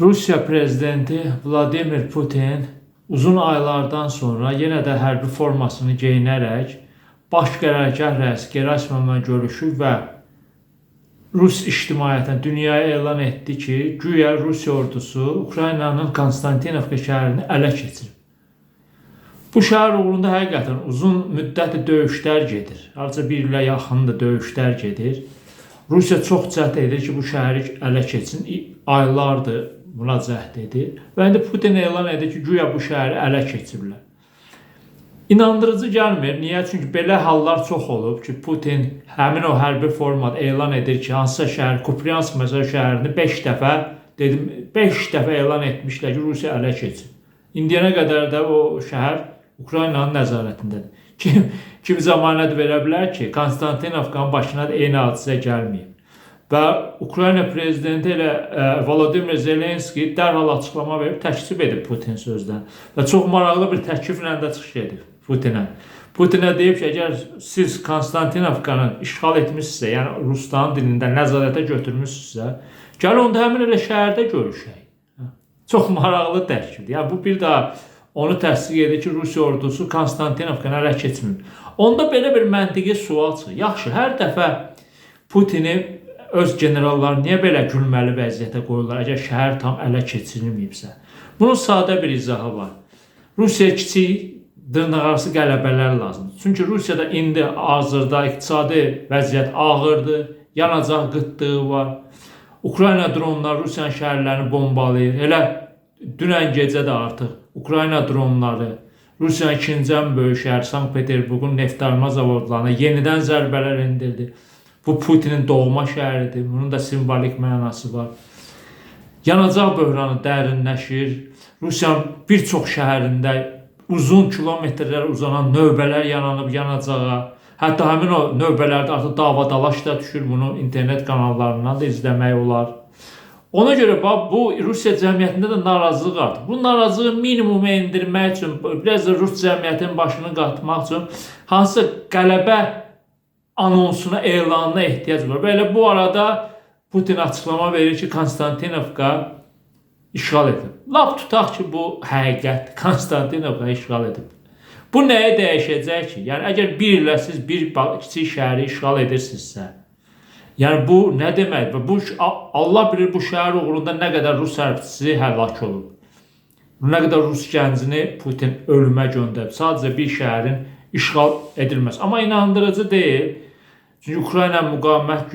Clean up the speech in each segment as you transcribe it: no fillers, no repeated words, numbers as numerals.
Rusiya prezidenti Vladimir Putin uzun aylardan sonra yenə də hərbi formasını geyinərək baş qərargah rəisi Gerasimovla görüşüb və Rus ictimaiyyətinə, dünyaya elan etdi ki, güya Rusiya ordusu Ukraynanın Konstantinovka şəhərini ələ keçirib. Bu şəhər uğrunda həqiqətən uzun müddətli döyüşlər gedir. Hardasa bir ilə yaxındır döyüşlər gedir. Rusiya çox cəhd edir ki, bu şəhəri ələ keçsin. Aylardır müraciət edir. Və indi Putin elan edir ki, güya bu şəhəri ələ keçiriblər. İnandırıcı gəlmir. Niyə? Çünki belə hallar çox olub ki, Putin həmin o hərbi format elan edir ki, hansısa şəhər, Kupiansk məsələ şəhərini 5 dəfə elan etmişlər ki, Rusiya ələ keçir. İndiyənə qədər də o şəhər Ukraynanın nəzarətindədir. Kim zəmanət verə bilər ki, Konstantinovkanın başına da eyni hadisə gəlməyib. Və Ukrayna prezidenti elə Volodymyr Zelenski dərhal açıqlama verib, təklif edib Putin sözdən. Və çox maraqlı bir təkliflə də çıxış edib Putinə. Putinə deyib ki, əgər siz Konstantinovkanı işğal etmişsizsə, yəni Rusların dilində nəzarətə götürmüşsünüzsə, gəl onda həmin elə şəhərdə görüşək. Çox maraqlı təklifdir. Yəni bu bir daha onu təsdiq edir ki, Rusiya ordusu Konstantinovkanı ələ keçmir. Onda belə bir məntiqi sual çıxır. Yaxşı, hər dəfə Putini öz generalları niyə belə gülməli vəziyyətə qoyurlar, əgər şəhər tam ələ keçirilməyibsə? Bunun sadə bir izahı var. Rusiya kiçik dırnaqarası qələbələr lazımdır. Çünki Rusiyada indi hazırda iqtisadi vəziyyət ağırdır, yanacaq qıtlığı var. Ukrayna dronları Rusiyanın şəhərlərini bombalayır. Elə dünən gecə də artıq Ukrayna dronları Rusiyanın ikinci ən böyük şəhər Sankt-Peterburqun neftarma zavodlarına yenidən zərbələr endirdi. Bu Putinin doğma şəhəridir. Bunun da simvolik mənası var. Yanacaq böhranı dərinləşir. Rusiyanın bir çox şəhərində uzun kilometrlər uzanan növbələr yananıb yanacağa. Hətta həmin o növbələrdə artıq davadalaş da düşür. Bunu internet kanallarından da izləmək olar. Ona görə bu Rusiya cəmiyyətində də narazılıq artır. Bu narazılığı minimuma endirmək üçün, biraz da Rus cəmiyyətinin başını qatmaq üçün hansısa qələbə anonsuna, elanına ehtiyac var. Belə bu arada Putin açıqlama verir ki, Konstantinovka işğal edib. Lap tutaq ki, bu həqiqət, Konstantinovka işğal edib. Bu nəyə dəyişəcək ki? Yəni, əgər bir ilə siz bir kiçik şəhəri işğal edirsinizsə, yəni bu nə deməkdir? Bu, Allah bilir bu şəhər uğrunda nə qədər Rus hərbçisi həlak olub. Nə qədər Rus gəncini Putin ölümə göndərib. Sadəcə bir şəhərin işğal edilməz. Amma inandırıcı deyil. Çünki Ukrayna müqavimət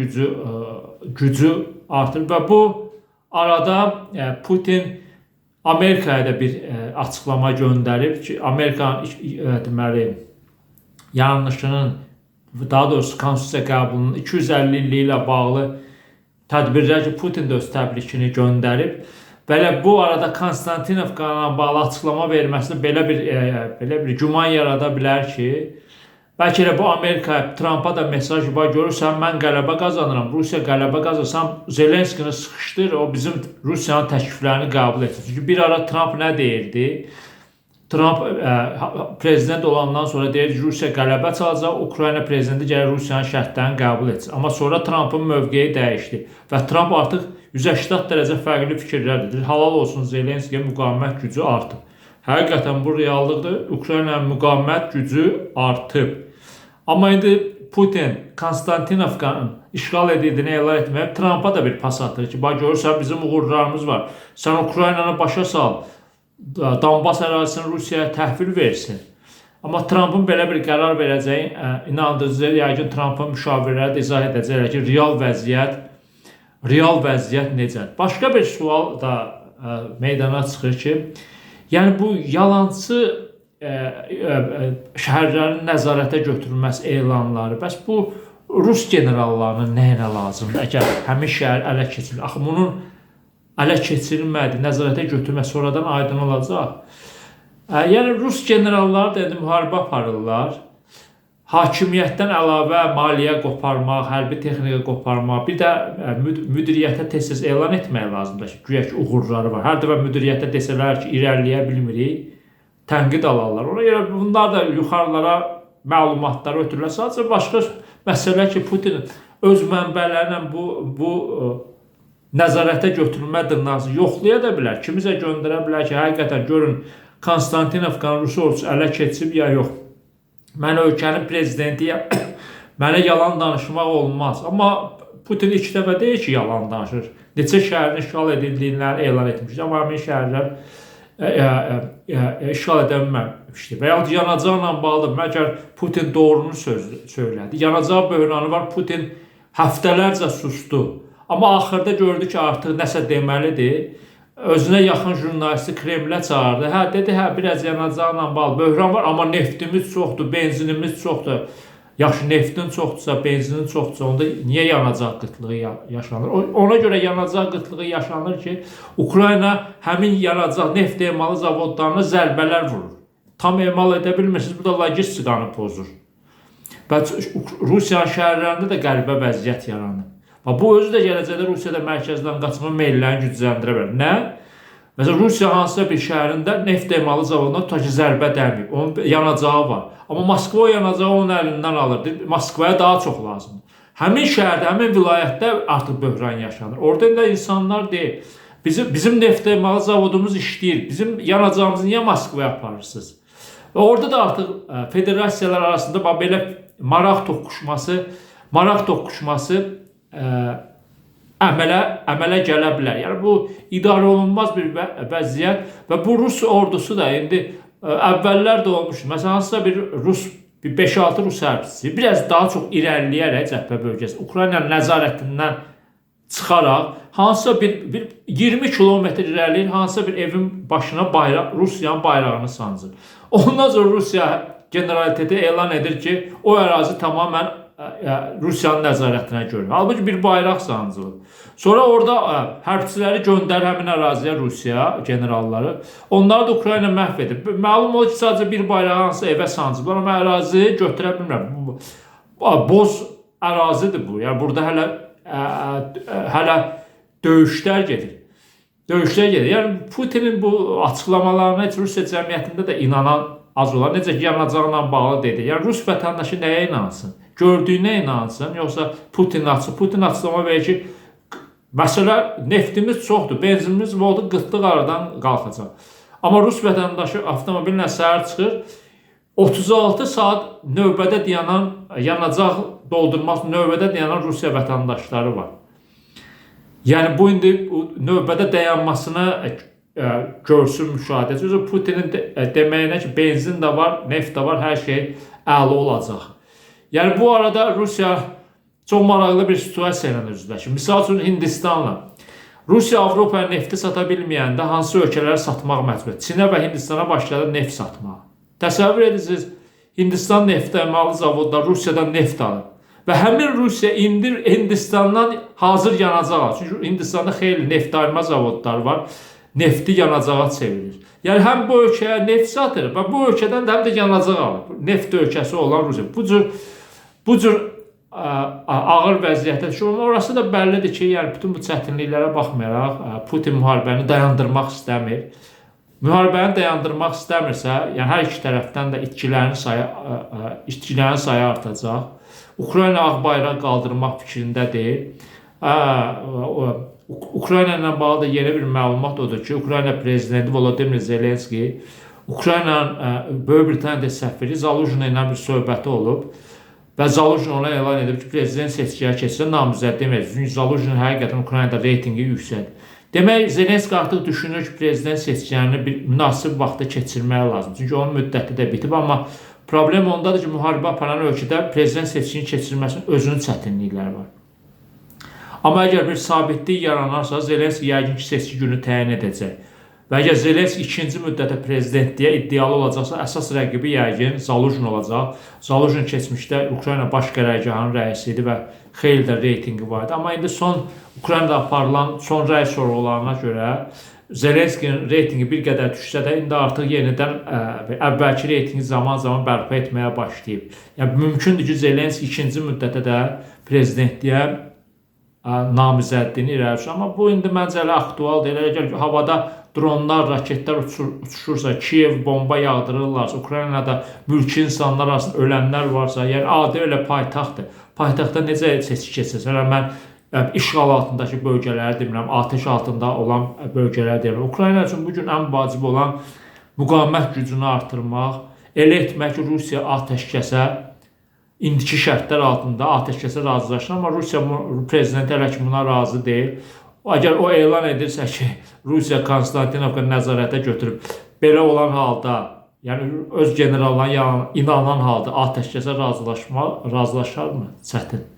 gücü artır və bu arada Putin Amerikaya da bir açıqlama göndərib ki, Amerikanın deməli yanlışının, daha doğrusu konstitusiya qəbulunun 250 illiyi ilə bağlı tədbirlər ki, Putin də öz təbrikini göndərib. Belə bu arada Konstantinovka'la bağlı açıqlama verməsində belə bir güman yarada bilər ki, bəlkə də bu Amerika Trump'a da mesaj var, görürsən mən qələbə qazanıram, Rusiya qələbə qazansam Zelenskini sıxışdır, o bizim Rusiyanın təkliflərini qəbul etsin. Çünki bir ara Trump nə deyirdi? Trump prezident olandan sonra deyirdi ki, Rusiya qələbə çalacaq, Ukrayna prezidenti gəlir Rusiyanın şərtlərini qəbul etsin. Amma sonra Trump'ın mövqeyi dəyişdi və Trump artıq 180 dərəcə fərqli fikirlərdir. Halal olsun Zelenskiyə müqavimət gücü artıb. Həqiqətən bu reallıqdır. Ukraynanın müqavimət gücü artıb. Amma indi Putin Konstantinovkanın işğal edildiyini elan etməyib, Trump'a da bir pas atır ki, bax görürsən bizim uğurlarımız var. Sən Ukraynanı başa sal, Donbas ərazisini Rusiyaya təhvil versin. Amma Trump'ın belə bir qərar verəcəyi inandırıcı, yəqin Trump'ın müşavirləri də izah edəcəklər ki, real vəziyyət necədir? Başqa bir sual da meydana çıxır ki, yəni bu yalançı şəhərlərin nəzarətə götürülməsi elanları, bəs bu Rus generallarının nəyinə lazımdır? Əgər həmin şəhər ələ keçirilir, axı bunun ələ keçirilmədi, nəzarətə götürmək sonradan aydın olacaq. Yəni Rus generalları da müharibə aparırlar. Hakimiyyətdən əlavə maliyyə qoparmaq, hərbi texnika qoparmaq, bir də müdiriyyətə tez-tez elan etmək lazımdır ki, güya ki, uğurları var. Hər dəfə müdiriyyətə desələr ki, irəliləyə bilmirik, tənqid alarlar. Ona görə bunlar da yuxarılara məlumatları ötürürlər. Sadəcə başqa məsələ ki, Putin öz mənbələrinə bu nəzarətə götürülmə dırnaqsı yoxlaya da bilər. Kimisə göndərə bilər ki, həqiqətən görün Konstantinovkanın Rus ordusu ələ keçib ya yox. Mən ölkənin prezidentiyəm, mənə yalan danışmaq olmaz. Amma Putin ilk dəfə deyir ki, yalan danışır. Neçə şəhərin işğal edildiyindən elan etmişdir. Amma həmin şəhərlər işğal edilməmişdir. Və yaxud yanacaqla bağlıdır. Məgər Putin doğrunu söylədi. Yanacaq böhranı var. Putin həftələrcə sustu. Amma axırda gördü ki, artıq nəsə deməlidir. Özünə yaxın jurnalisti Kremlə çağırdı. Hə, dedi, hə, biraz yanacaqla bağlı böhran var, amma neftimiz çoxdur, benzinimiz çoxdur. Yaxşı, neftin çoxdursa, benzinin çoxdursa, onda niyə yanacaq qıtlığı yaşanır? Ona görə yanacaq qıtlığı yaşanır ki, Ukrayna həmin yanacaq, neft emalı zavodlarına zərbələr vurur. Tam emal edə bilmirsiniz, bu da logistikanı pozur. Və Rusiyanın şəhərlərində də qəribə vəziyyət yaranır. Bu özü də gələcəkdə Rusiyada mərkəzdən qaçma meyllərini gücləndirə bilər. Nə? Məsələn, Rusiya hansısa bir şəhərində neft emalı zavoduna tutaq ki, zərbə dəyməyib. Onun yanacağı var. Amma Moskva o yanacağı onun əlindən alır. Moskvaya daha çox lazımdır. Həmin şəhərdə, həmin vilayətdə artıq böhran yaşanır. Orada da insanlar deyir, bizim neft emalı zavodumuz işləyir. Bizim yanacağımızı niyə Moskvaya aparırsınız? Və orada da artıq federasiyalar arasında belə maraq toqquşması əmələ gələ bilər. Yəni bu idarə olunmaz bir vəziyyət və bu Rus ordusu da indi əvvəllər də olmuşdur. Məsələn, hansısa bir 5-6 Rus hərbçisi biraz daha çox irəliləyərək cəbhə bölgəsi Ukraynanın nəzarətindən çıxaraq hansısa bir 20 kilometr irəliləyir, hansısa bir evin başına Rusiyanın bayrağını sancır. Ondan sonra Rusiya generaliteti elan edir ki, o ərazi tamamən Rusiyanın nəzarətinə görür. Halbuki bir bayraq sancılır. Sonra orada hərbçiləri göndərir həmin əraziyə Rusiya generalları. Onları da Ukrayna məhv edir. Məlum olur ki, sadəcə bir bayrağı hansı evə sancıblar, amma əraziyi götürə bilmirəm. Boz ərazidir bu. Yəni burada hələ döyüşlər gedir. Yəni Putinin bu açıqlamalarına heç Rusiya cəmiyyətində də inanan az olan, necə ki, yanacaqla bağlı dedi. Yəni Rus vətəndaşı nəyə inansın? Gördüyünə inansın, yoxsa Putin açıqlama verir ki, məsələ neftimiz çoxdur, benzinimiz oldu, qıtlıq aradan qalxacaq. Amma Rus vətəndaşı avtomobillə səhər çıxır, 36 saat növbədə dayanan, yanacaq doldurması növbədə dayanan Rusiya vətəndaşları var. Yəni bu indi növbədə dayanmasına görsün müşahidə edir. Putinin deməyinə ki, benzin də var, neft də var, hər şey əla olacaq. Yəni bu arada Rusiya çox maraqlı bir situasiya ilə üzləşir. Misal üçün Hindistanla. Rusiya Avropaya nefti sata bilməyəndə hansı ölkələrə satmaq məcburiyyəti? Çinə və Hindistana başladı neft satmağa. Təsəvvür edirsiniz, Hindistan neft emalı zavodlar Rusiyadan neft alır. Və həmin Rusiya indi Hindistandan hazır yanacaq alır. Çünki Hindistanda xeyli neft ayırma zavodları var. Nefti yanacağa çevirir. Yəni həm bu ölkəyə neft satır və bu ölkədən də həm də yanacaq alır. Neft ölkəsi olan Rusiya. Bu cür ağır vəziyyətə düşür. Orası da bəllidir ki, yəni bütün bu çətinliklərə baxmayaraq Putin müharibəni dayandırmaq istəmir. Müharibəni dayandırmaq istəmirsə, yəni hər iki tərəfdən də itkilərin sayı artacaq. Ukrayna ağ bayraq qaldırmaq fikrində deyil. Ukrayna ilə bağlı da yeni bir məlumat odur ki, Ukrayna prezidenti Volodymyr Zelenski Ukraynanın Böyük Britaniyada səfiri Zaluzhny ilə bir söhbəti olub və Zaluzhny ona elan edib ki, prezident seçkiyə keçsə namizədliyi verir. Çünki Zaluzhny həqiqətən Ukraynada reytingi yüksəkdir. Demək, Zelenski artıq düşünür ki, prezident seçkilərini bir münasib vaxtda keçirmək lazım. Çünki onun müddəti də bitib, amma problem ondadır ki, müharibə aparan ölkədə prezident seçkini keçirməsinin özünün çətinlikləri var. Amma əgər bir sabitlik yaranarsa, Zelenski yəqin ki, seçki günü təyin edəcək. Və əgər Zelenski ikinci müddətə prezidentliyə iddialı olacaqsa, əsas rəqibi yəqin Zaluzhny olacaq. Zaluzhny keçmişdə Ukrayna baş qərargahının rəisi idi və xeyli də reytingi vardı. Amma indi Ukraynada aparılan son rəy sorğularına görə Zelenskinin reytingi bir qədər düşsə də, indi artıq yenidən əvvəlki reytingi zaman-zaman bərpa etməyə başlayıb. Yəni, mümkündür ki, Zelenski ikinci müddətə də prezidentliyə namizədliyini irəli sürür. Amma bu indi məncə elə aktual deyil. Əgər havada dronlar, raketlər uçuşursa, Kiyev bomba yağdırırlarsa, Ukraynada mülki insanlar arasında ölənlər varsa, yəni adi elə paytaxtdır. Paytaxtda necə seçki keçirsə, mən işğal altındakı bölgələri demirəm, atəş altında olan bölgələri demirəm. Ukrayna üçün bu gün ən vacib olan müqavimət gücünü artırmaq, elə etmək ki, Rusiya atəşkəsə indiki şərtlər altında atəşkəsə razılaşır, amma Rusiya prezidenti hələ ki buna razı deyil. Əgər o elan edirsə ki, Rusiya Konstantinovka nəzarətə götürüb, belə olan halda, yəni öz generallarına inanan halda atəşkəsə razılaşarmı? Çətin.